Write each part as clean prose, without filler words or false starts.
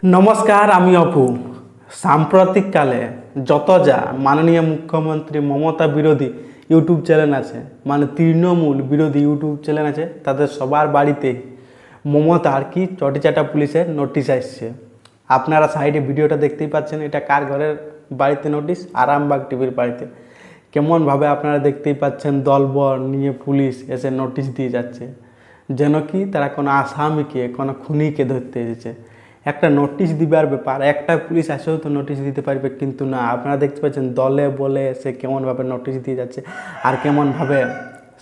নমস্কার, আমি অপু। সাম্প্রতিককালে যত যা মাননীয় মুখ্যমন্ত্রী মমতা বিরোধী ইউটিউব চ্যানেল আছে, মানে তৃণমূল বিরোধী ইউটিউব চ্যানেল আছে, তাদের সবার বাড়িতে মমতার কি চটিচাটা পুলিশের নোটিশ আসছে। আপনারা সাইডে ভিডিওটা দেখতেই পাচ্ছেন, এটা কার ঘরের বাড়িতে নোটিশ? আরামবাগ টিভির বাড়িতে। কেমনভাবে আপনারা দেখতেই পাচ্ছেন, দলবল নিয়ে পুলিশ এসে নোটিশ দিয়ে যাচ্ছে, যেন কি তারা কোনো আসামিকে, কোনো খুনিকে ধরতে এসেছে। একটা নোটিশ দিবার ব্যাপার, একটা পুলিশ আসেও তো নোটিশ দিতে পারবে, কিন্তু না, আপনারা দেখতে পাচ্ছেন দলে বলে সে কেমনভাবে নোটিশ দিয়ে যাচ্ছে আর কেমনভাবে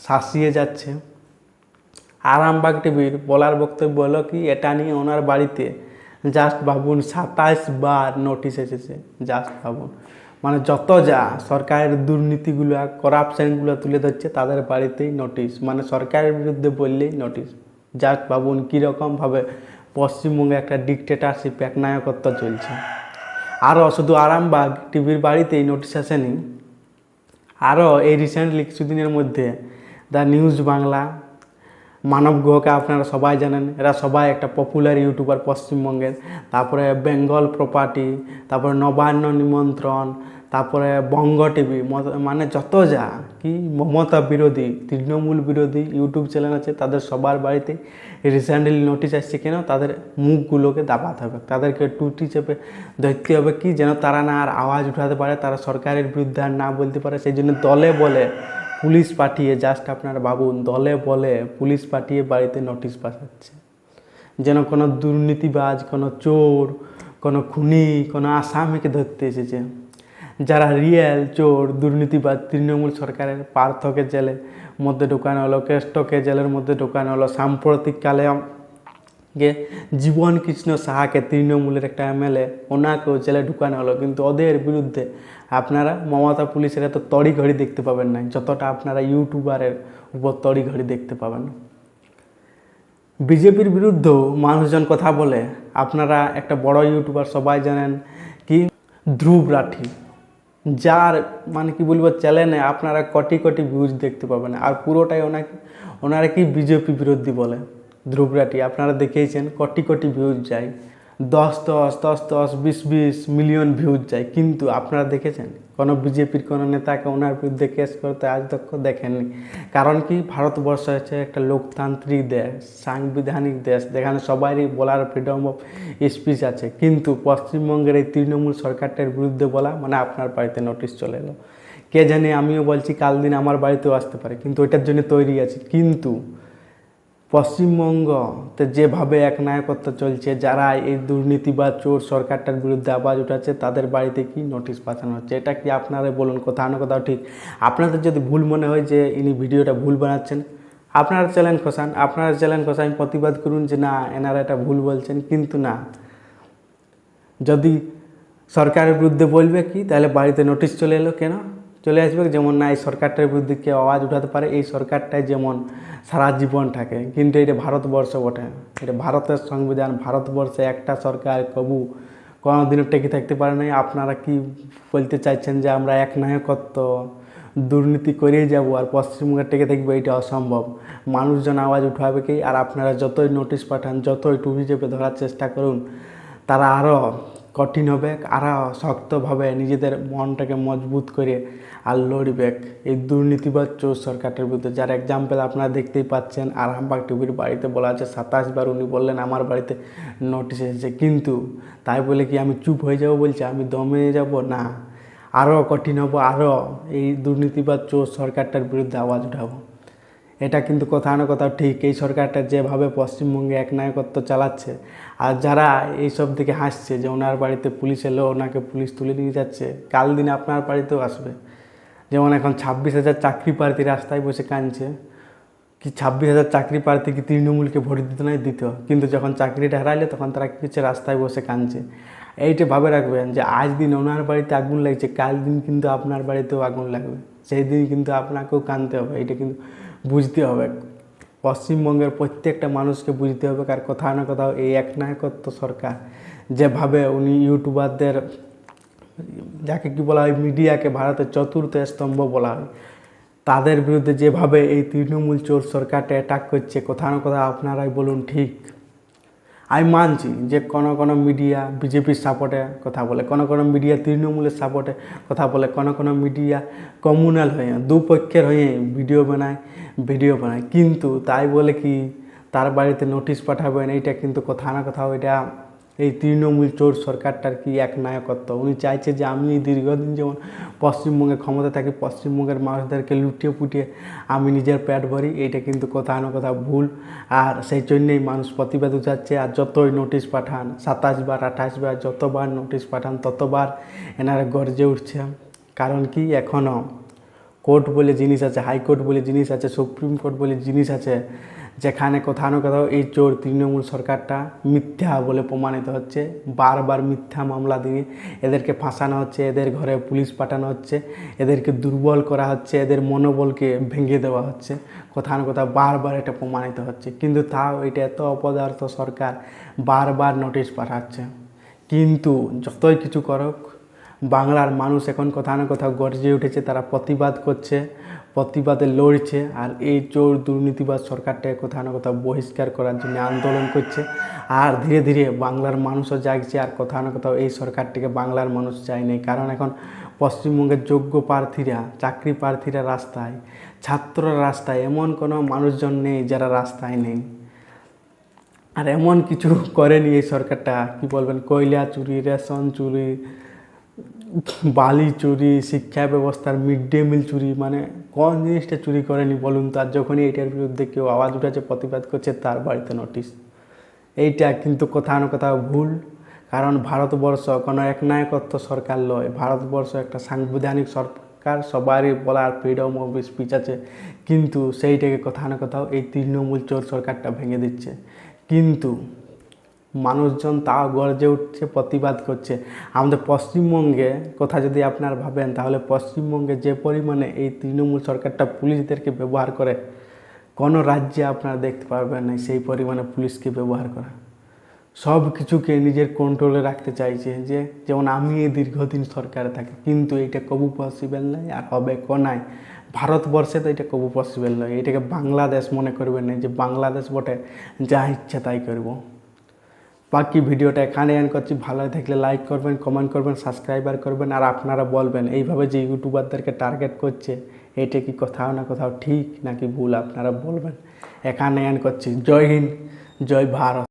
শাসিয়ে যাচ্ছে। আরামবাগ টিভির বলার বক্তব্য হলো কি, এটা নিয়ে ওনার বাড়িতে জাস্ট ভাবুন 27 বার নোটিশ এসেছে। জাস্ট ভাবুন, মানে যত যা সরকারের দুর্নীতিগুলো, করাপশানগুলো তুলে ধরছে, তাদের বাড়িতেই নোটিশ, মানে সরকারের বিরুদ্ধে বললেই নোটিশ। জাস্ট ভাবুন কীরকমভাবে পশ্চিমবঙ্গে একটা ডিকটেটারশিপ, একনায়কত্ব চলছে। আরও শুধু আরামবাগ টিভির বাড়িতেই নোটিশ আসেনি, আরও এই রিসেন্টলি কিছুদিনের মধ্যে দ্য নিউজ বাংলা, মানব গ্রহকে আপনারা সবাই জানেন, এরা সবাই একটা পপুলার ইউটিউবার পশ্চিমবঙ্গের, তারপরে বেঙ্গল প্রপার্টি, তারপরে নবান্ন নিমন্ত্রণ, তারপরে বঙ্গ টিভি, মানে যত যা কি মমতা বিরোধী, তৃণমূল বিরোধী ইউটিউব চ্যানেল আছে, তাদের সবার বাড়িতে রিসেন্টলি নোটিশ আসছে। কেন? তাদের মুখগুলোকে দাবাতে হবে, তাদেরকে টুটি চেপে ধরতে হবে, কি যেন তারা না আর আওয়াজ উঠাতে পারে, তারা সরকারের বিরুদ্ধে আর না বলতে পারে। সেই জন্য দলে বলে পুলিশ পাঠিয়ে, জাস্ট আপনারা ভাবুন, দলে বলে পুলিশ পাঠিয়ে বাড়িতে নোটিশ পাঠাচ্ছে, যেন কোনো দুর্নীতিবাজ, কোনো চোর, কোনো খুনি, কোনো আসামিকে ধরতে এসেছে। যারা রিয়েল চোর, দুর্নীতিবাজ, তৃণমূল সরকারের পার্থকে জেলের মধ্যে ঢোকানো হলো, কেষ্টকে জেলের মধ্যে ঢোকানো হলো, সাম্প্রতিককালে জীবন কৃষ্ণ সাহাকে, তৃণমূলের একটা এমএলএ, ওনাকেও জেলে ঢুকানো হলো। কিন্তু ওদের বিরুদ্ধে আপনারা মমতা পুলিশের এত তড়িঘড়ি দেখতে পাবেন না, যতটা আপনারা ইউটিউবারের উপর তড়িঘড়ি দেখতে পাবেন। বিজেপির বিরুদ্ধেও মানুষজন কথা বলে। আপনারা একটা বড় ইউটিউবার সবাই জানেন কি, ধ্রুব রাঠি, যার মানে কি বলবো, চ্যানেলে আপনারা কোটি কোটি ভিউজ দেখতে পাবেন, আর পুরোটাই ওনারা কি বিজেপি বিরোধী বলে। ধ্রুব রাঠি আপনারা দেখেইছেন, কোটি কোটি ভিউজ যায়, 10 মিলিয়ন ভিউজ যায়, কিন্তু আপনারা দেখেছেন কোনো বিজেপির কোনো নেতাকে ওনার বিরুদ্ধে কেস করতে আজ তক দেখেননি। কারণ কি, ভারতবর্ষ হচ্ছে একটা লোকতান্ত্রিক দেশ, সাংবিধানিক দেশ, যেখানে সবারই বলার ফ্রিডম অফ স্পিচ আছে। কিন্তু পশ্চিমবঙ্গের এই তৃণমূল সরকারটার বিরুদ্ধে বলা মানে আপনার বাড়িতে নোটিশ চলে এলো। কে জানে, আমিও বলছি কাল দিন আমার বাড়িতেও আসতে পারে, কিন্তু ওইটার জন্য তৈরি আছে। কিন্তু পশ্চিমবঙ্গতে যেভাবে একনায়কত্ব চলছে, যারা এই দুর্নীতি বা চোর সরকারটার বিরুদ্ধে আওয়াজ উঠাচ্ছে, তাদের বাড়িতে কি নোটিশ পাঠানো হচ্ছে? এটা কি আপনারা বলুন, কোথাও না কোথাও ঠিক। আপনাদের যদি ভুল মনে হয় যে ইনি ভিডিওটা ভুল বানাচ্ছেন, আপনারা চ্যালেঞ্জ খসান, প্রতিবাদ করুন যে না, এনারা এটা ভুল বলছেন। কিন্তু না, যদি সরকারের বিরুদ্ধে বলবে কি, তাহলে বাড়িতে নোটিশ চলে এলো কেন? চলে আসবে যেমন না, এই সরকারটার বিরুদ্ধে কেউ আওয়াজ উঠাতে পারে, এই সরকারটাই যেমন সারা জীবন থাকে। কিন্তু এটা ভারতবর্ষ বটে, এটা ভারতের সংবিধান, ভারতবর্ষে একটা সরকার কোনোদিনও টেকে থাকতে পারে নাই। আপনারা কি বলতে চাইছেন যে আমরা একনায়কত্ব, দুর্নীতি করেই যাব আর পশ্চিমবঙ্গে টেকে থাকবে? এটা অসম্ভব। মানুষজন আওয়াজ উঠাবে কি, আর আপনারা যতই নোটিশ পাঠান, যতই টুপি চেপে ধরার চেষ্টা করুন, তারা আরও কঠিন হবে, আরও শক্তভাবে নিজেদের মনটাকে মজবুত করে আর লড়বে এই দুর্নীতিবাদ চোর সরকারের বিরুদ্ধে। যার এক্সাম্পল আপনারা দেখতেই পাচ্ছেন, আরামবাগ টিভির বাড়িতে বলা আছে 27 বার উনি বললেন আমার বাড়িতে নোটিশ এসেছে। কিন্তু তাই বলে কি আমি চুপ হয়ে যাব বলছি, আমি দমে যাব না, আরও কঠিন হবো, আরও এই দুর্নীতিবাদ চোর সরকারটার বিরুদ্ধে আওয়াজ উঠাবো। এটা কিন্তু কোথাও না কোথাও ঠিক। এই সরকারটা যেভাবে পশ্চিমবঙ্গে একনায়কত্ব চালাচ্ছে, আর যারা এইসব দিকে হাসছে যে ওনার বাড়িতে পুলিশ এলো, ওনাকে পুলিশ তুলে নিয়ে যাচ্ছে, কাল দিনে আপনার বাড়িতেও আসবে। যেমন এখন 26,000 চাকরি প্রার্থী রাস্তায় বসে কাঁদছে, কি 26,000 চাকরি প্রার্থী কি তৃণমূলকে ভোট দিতে নাই? দিত, কিন্তু যখন চাকরিটা হারাইলে তখন তারা কী করছে? রাস্তায় বসে কাঁদছে। এইটা ভাবে রাখবেন যে আজ দিন ওনার বাড়িতে আগুন লাগছে, কাল দিন কিন্তু আপনার বাড়িতেও আগুন লাগবে, সেই দিন কিন্তু আপনাকেও কাঁদতে হবে। এটা কিন্তু বুঝতে হবে, পশ্চিমবঙ্গের প্রত্যেকটা মানুষকে বুঝতে হবে। আর কোথাও না কোথাও এই একনায়কত্ব সরকার যেভাবে উনি ইউটিউবারদের, যাকে কি বলা হয়, মিডিয়াকে ভারতের চতুর্থ স্তম্ভ বলা হয়, তাদের বিরুদ্ধে যেভাবে এই তৃণমূল চোর সরকারটা অ্যাটাক করছে, কোথাও না কোথাও আপনারাই বলুন ঠিক। আমি মানছি যে কোনো কোনো মিডিয়া বিজেপির সাপোর্টে কথা বলে, কোনো কোনো মিডিয়া তৃণমূলের সাপোর্টে কথা বলে, কোনো কোনো মিডিয়া কমিউনাল হয়ে দুপক্ষের হয়ে ভিডিও বানায়, কিন্তু তাই বলে কি তার বাড়িতে নোটিশ পাঠাবেন? এইটা কিন্তু কোথাও না কোথাও এটা এই তৃণমূল চোর সরকারটার কি এক নায়কত্ব। উনি চাইছে যে আমি দীর্ঘদিন যেমন পশ্চিমবঙ্গে ক্ষমতা থাকি, পশ্চিমবঙ্গের মানুষদেরকে লুটিয়ে পুটিয়ে আমি নিজের পেট ভরি, এইটা কিন্তু কোথাও না কোথাও ভুল। আর সেই জন্যেই মানুষ প্রতিবাদ উঠাচ্ছে। আর যতই নোটিশ পাঠান, 27 বার 28 বার যতবার নোটিশ পাঠান ততবার এনারা গর্জে উঠছে। কারণ কি এখনও কোর্ট বলে জিনিস আছে, হাইকোর্ট বলে জিনিস আছে, সুপ্রিম কোর্ট বলে জিনিস আছে, যেখানে কোথাও না কোথাও এই চোর তৃণমূল সরকারটা মিথ্যা বলে প্রমাণিত হচ্ছে। বারবার মিথ্যা মামলা দিয়ে এদেরকে ফাঁসানো হচ্ছে, এদের ঘরে পুলিশ পাঠানো হচ্ছে, এদেরকে দুর্বল করা হচ্ছে, এদের মনোবলকে ভেঙে দেওয়া হচ্ছে। কোথাও না কোথাও বারবার এটা প্রমাণিত হচ্ছে, কিন্তু তাও এটা এত অপদার্থ সরকার বারবার নোটিশ পাঠাচ্ছে। কিন্তু যতই কিছু করুক, বাংলার মানুষ এখন কোথাও না কোথাও গর্জে উঠেছে, তারা প্রতিবাদ করছে, প্রতিবাদে লড়ছে। আর এই চোর দুর্নীতিবাদ সরকারটাকে কোথাও না কোথাও বহিষ্কার করার জন্য আন্দোলন করছে। আর ধীরে ধীরে বাংলার মানুষও জাগছে, আর কোথাও না কোথাও এই সরকারটিকে বাংলার মানুষ চায় নেই। কারণ এখন পশ্চিমবঙ্গের যোগ্য প্রার্থীরা, চাকরি প্রার্থীরা রাস্তায়, ছাত্ররা রাস্তায়, এমন কোনো মানুষজন নেই যারা রাস্তায় নেই। আর এমন কিছু করেনি এই সরকারটা, কি বলবেন, কয়লা চুরি, রেশন চুরি, বালি চুরি, শিক্ষা ব্যবস্থার মিড ডে মিল চুরি, মানে কোন জিনিসটা চুরি করেনি বলুন? তার যখনই এইটার বিরুদ্ধে কেউ আওয়াজ উঠাচ্ছে, প্রতিবাদ করছে, তার বাড়িতে নোটিশ। এইটা কিন্তু কোথাও না কোথাও ভুল। কারণ ভারতবর্ষ কোনো একনায়কত্ব সরকার নয়, ভারতবর্ষ একটা সাংবিধানিক সরকার, সবারই বলার ফ্রিডম অফ স্পিচ আছে। কিন্তু সেইটাকে কোথাও না কোথাও এই তৃণমূল চোর সরকারটা ভেঙে দিচ্ছে। কিন্তু মানুষজন তাও গর্জে উঠছে, প্রতিবাদ করছে। আমাদের পশ্চিমবঙ্গে কথা যদি আপনারা ভাবেন, তাহলে পশ্চিমবঙ্গে যে পরিমাণে এই তৃণমূল সরকারটা পুলিশদেরকে ব্যবহার করে, কোনো রাজ্যে আপনারা দেখতে পারবেন না সেই পরিমাণে পুলিশকে ব্যবহার করা। সব কিছুকে নিজের কন্ট্রোলে রাখতে চাইছে, যে যেমন আমি এই দীর্ঘদিন সরকারে থাকি, কিন্তু এটা কবু পসিবল নয়, আর হবে নাই। ভারতবর্ষে তো এটা কবু পসিবল নয়। এটাকে বাংলাদেশ মনে করবেন না যে বাংলাদেশ বটে যা ইচ্ছা তাই করব। বাকি ভিডিওটা এখানে এন্ড করছি। ভালো থাকলে লাইক করবেন, কমেন্ট করবেন, সাবস্ক্রাইবার করবেন। আর আপনারা বলবেন এইভাবে যে ইউটিউবারদেরকে টার্গেট করছে, এটা কি কোথাও না কোথাও ঠিক নাকি ভুল, আপনারা বলবেন। এখানে এন্ড করছি। জয় হিন্দ, জয় ভারত।